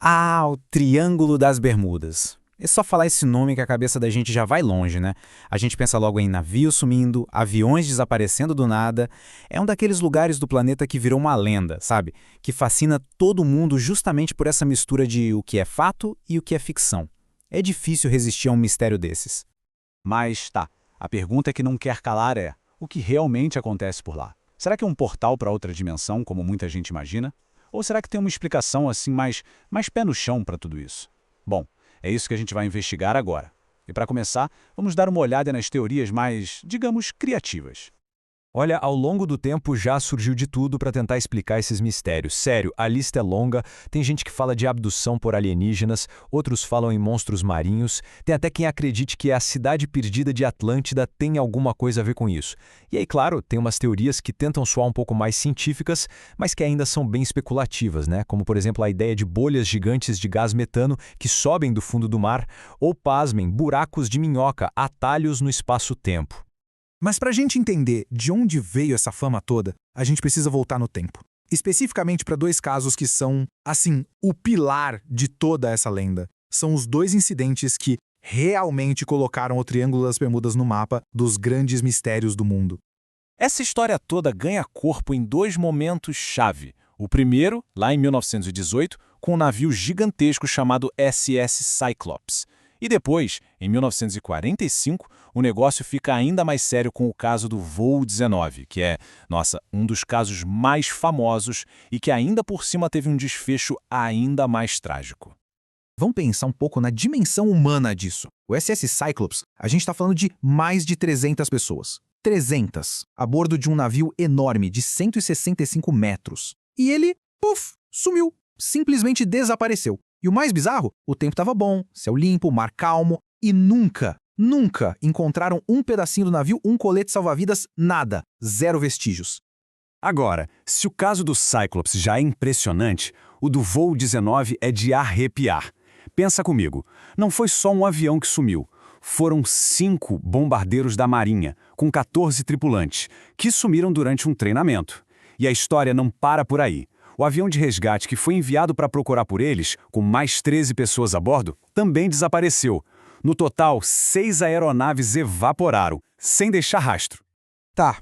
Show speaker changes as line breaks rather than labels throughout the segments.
Ah, o Triângulo das Bermudas. É só falar esse nome que a cabeça da gente já vai longe, né? A gente pensa logo em navios sumindo, aviões desaparecendo do nada. É um daqueles lugares do planeta que virou uma lenda, sabe? Que fascina todo mundo justamente por essa mistura de o que é fato e o que é ficção. É difícil resistir a um mistério desses.
Mas tá, a pergunta que não quer calar é: o que realmente acontece por lá? Será que é um portal para outra dimensão, como muita gente imagina? Ou será que tem uma explicação assim mais pé no chão para tudo isso? Bom, é isso que a gente vai investigar agora. E para começar, vamos dar uma olhada nas teorias mais, digamos, criativas.
Olha, ao longo do tempo já surgiu de tudo para tentar explicar esses mistérios. Sério, a lista é longa, tem gente que fala de abdução por alienígenas, outros falam em monstros marinhos, tem até quem acredite que a cidade perdida de Atlântida tem alguma coisa a ver com isso. E aí, claro, tem umas teorias que tentam soar um pouco mais científicas, mas que ainda são bem especulativas, né? Como, por exemplo, a ideia de bolhas gigantes de gás metano que sobem do fundo do mar, ou, pasmem, buracos de minhoca, atalhos no espaço-tempo.
Mas para a gente entender de onde veio essa fama toda, a gente precisa voltar no tempo. Especificamente para dois casos que são, assim, o pilar de toda essa lenda. São os dois incidentes que realmente colocaram o Triângulo das Bermudas no mapa dos grandes mistérios do mundo.
Essa história toda ganha corpo em dois momentos-chave. O primeiro, lá em 1918, com um navio gigantesco chamado SS Cyclops. E depois, em 1945, o negócio fica ainda mais sério com o caso do Voo 19, que é, nossa, um dos casos mais famosos e que ainda por cima teve um desfecho ainda mais trágico.
Vamos pensar um pouco na dimensão humana disso. O SS Cyclops, a gente está falando de mais de 300 pessoas. 300, a bordo de um navio enorme de 165 metros. E ele, puf, sumiu, simplesmente desapareceu. E o mais bizarro, o tempo estava bom, céu limpo, mar calmo, e nunca encontraram um pedacinho do navio, um colete salva-vidas, nada, zero vestígios.
Agora, se o caso do Cyclops já é impressionante, o do Voo 19 é de arrepiar. Pensa comigo, não foi só um avião que sumiu. Foram 5 bombardeiros da Marinha, com 14 tripulantes, que sumiram durante um treinamento. E a história não para por aí. O avião de resgate que foi enviado para procurar por eles, com mais 13 pessoas a bordo, também desapareceu. No total, 6 aeronaves evaporaram, sem deixar rastro.
Tá,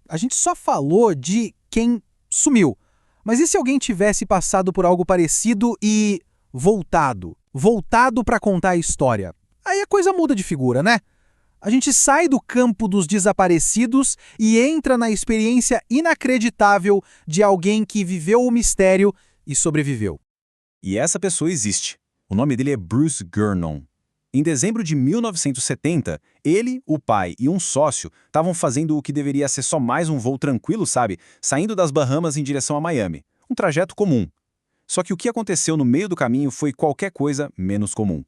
a gente só falou de quem sumiu. Mas e se alguém tivesse passado por algo parecido e voltado? Voltado para contar a história? Aí a coisa muda de figura, né? A gente sai do campo dos desaparecidos e entra na experiência inacreditável de alguém que viveu o mistério e sobreviveu.
E essa pessoa existe. O nome dele é Bruce Gernon. Em dezembro de 1970, ele, o pai e um sócio estavam fazendo o que deveria ser só mais um voo tranquilo, sabe? Saindo das Bahamas em direção a Miami. Um trajeto comum. Só que o que aconteceu no meio do caminho foi qualquer coisa menos comum.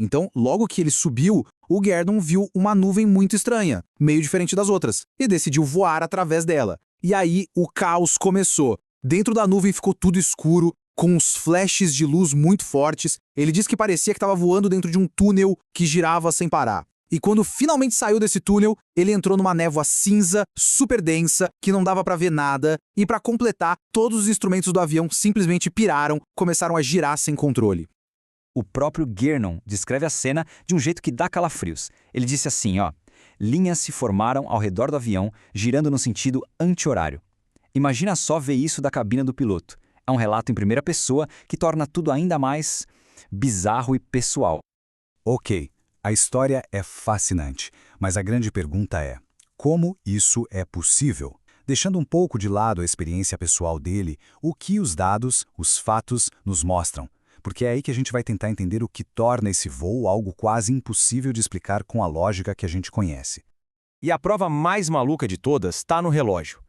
Então, logo que ele subiu, o Gernon viu uma nuvem muito estranha, meio diferente das outras, e decidiu voar através dela. E aí o caos começou. Dentro da nuvem ficou tudo escuro, com uns flashes de luz muito fortes. Ele disse que parecia que estava voando dentro de um túnel que girava sem parar. E quando finalmente saiu desse túnel, ele entrou numa névoa cinza, super densa, que não dava para ver nada, e para completar, todos os instrumentos do avião simplesmente piraram, começaram a girar sem controle.
O próprio Gernon descreve a cena de um jeito que dá calafrios. Ele disse assim, ó: linhas se formaram ao redor do avião, girando no sentido anti-horário. Imagina só ver isso da cabina do piloto. É um relato em primeira pessoa que torna tudo ainda mais bizarro e pessoal.
Ok, a história é fascinante, mas a grande pergunta é: como isso é possível? Deixando um pouco de lado a experiência pessoal dele, o que os dados, os fatos, nos mostram? Porque é aí que a gente vai tentar entender o que torna esse voo algo quase impossível de explicar com a lógica que a gente conhece.
E a prova mais maluca de todas está no relógio.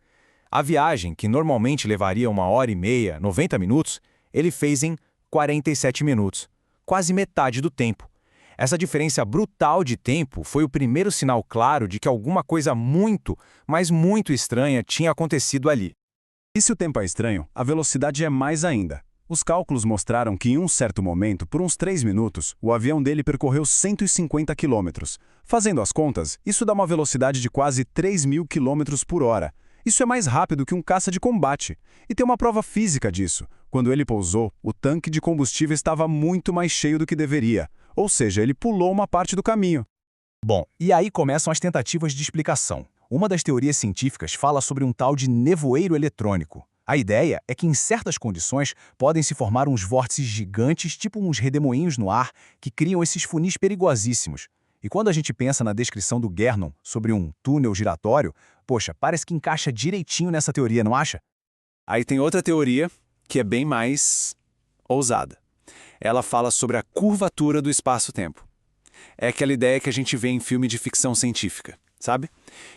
A viagem, que normalmente levaria 1h30, 90 minutos, ele fez em 47 minutos, quase metade do tempo. Essa diferença brutal de tempo foi o primeiro sinal claro de que alguma coisa muito, mas muito estranha tinha acontecido ali.
E se o tempo é estranho, a velocidade é mais ainda. Os cálculos mostraram que em um certo momento, por uns 3 minutos, o avião dele percorreu 150 quilômetros. Fazendo as contas, isso dá uma velocidade de quase 3.000 quilômetros por hora. Isso é mais rápido que um caça de combate. E tem uma prova física disso. Quando ele pousou, o tanque de combustível estava muito mais cheio do que deveria, ou seja, ele pulou uma parte do caminho.
Bom, e aí começam as tentativas de explicação. Uma das teorias científicas fala sobre um tal de nevoeiro eletrônico. A ideia é que em certas condições podem se formar uns vórtices gigantes, tipo uns redemoinhos no ar, que criam esses funis perigosíssimos. E quando a gente pensa na descrição do Gernon sobre um túnel giratório, poxa, parece que encaixa direitinho nessa teoria, não acha?
Aí tem outra teoria que é bem mais ousada. Ela fala sobre a curvatura do espaço-tempo. É aquela ideia que a gente vê em filme de ficção científica, sabe?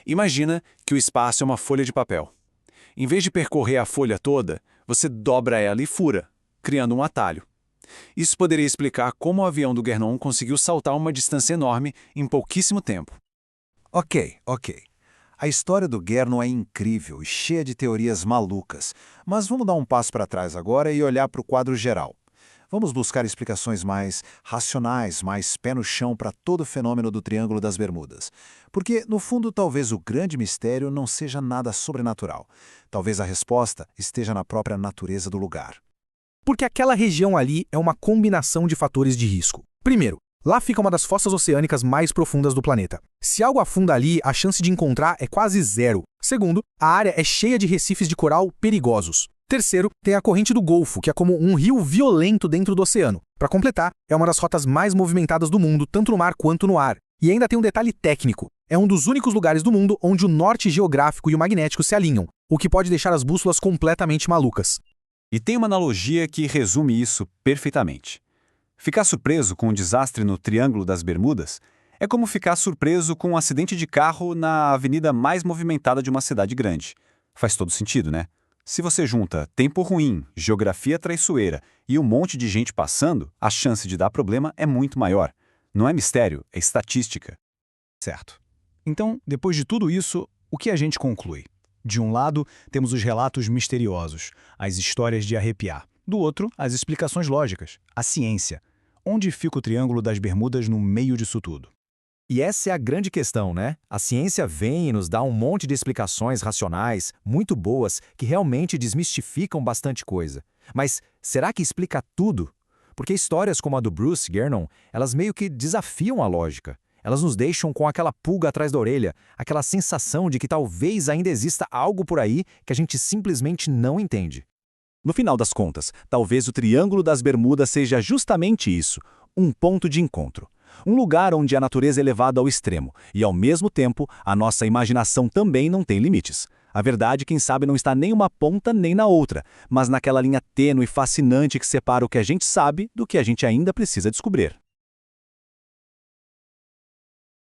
Imagina que o espaço é uma folha de papel. Em vez de percorrer a folha toda, você dobra ela e fura, criando um atalho. Isso poderia explicar como o avião do Gernon conseguiu saltar uma distância enorme em pouquíssimo tempo.
Ok. A história do Gernon é incrível e cheia de teorias malucas, mas vamos dar um passo para trás agora e olhar para o quadro geral. Vamos buscar explicações mais racionais, mais pé no chão para todo o fenômeno do Triângulo das Bermudas. Porque, no fundo, talvez o grande mistério não seja nada sobrenatural. Talvez a resposta esteja na própria natureza do lugar.
Porque aquela região ali é uma combinação de fatores de risco. Primeiro, lá fica uma das fossas oceânicas mais profundas do planeta. Se algo afunda ali, a chance de encontrar é quase zero. Segundo, a área é cheia de recifes de coral perigosos. Terceiro, tem a corrente do Golfo, que é como um rio violento dentro do oceano. Para completar, é uma das rotas mais movimentadas do mundo, tanto no mar quanto no ar. E ainda tem um detalhe técnico. É um dos únicos lugares do mundo onde o norte geográfico e o magnético se alinham, o que pode deixar as bússolas completamente malucas.
E tem uma analogia que resume isso perfeitamente. Ficar surpreso com um desastre no Triângulo das Bermudas é como ficar surpreso com um acidente de carro na avenida mais movimentada de uma cidade grande. Faz todo sentido, né? Se você junta tempo ruim, geografia traiçoeira e um monte de gente passando, a chance de dar problema é muito maior. Não é mistério, é estatística.
Certo. Então, depois de tudo isso, o que a gente conclui? De um lado, temos os relatos misteriosos, as histórias de arrepiar. Do outro, as explicações lógicas, a ciência. Onde fica o Triângulo das Bermudas no meio disso tudo?
E essa é a grande questão, né? A ciência vem e nos dá um monte de explicações racionais, muito boas, que realmente desmistificam bastante coisa. Mas será que explica tudo? Porque histórias como a do Bruce Gernon, elas meio que desafiam a lógica. Elas nos deixam com aquela pulga atrás da orelha, aquela sensação de que talvez ainda exista algo por aí que a gente simplesmente não entende.
No final das contas, talvez o Triângulo das Bermudas seja justamente isso, um ponto de encontro. Um lugar onde a natureza é levada ao extremo e, ao mesmo tempo, a nossa imaginação também não tem limites. A verdade, quem sabe, não está nem uma ponta nem na outra, mas naquela linha tênue e fascinante que separa o que a gente sabe do que a gente ainda precisa descobrir.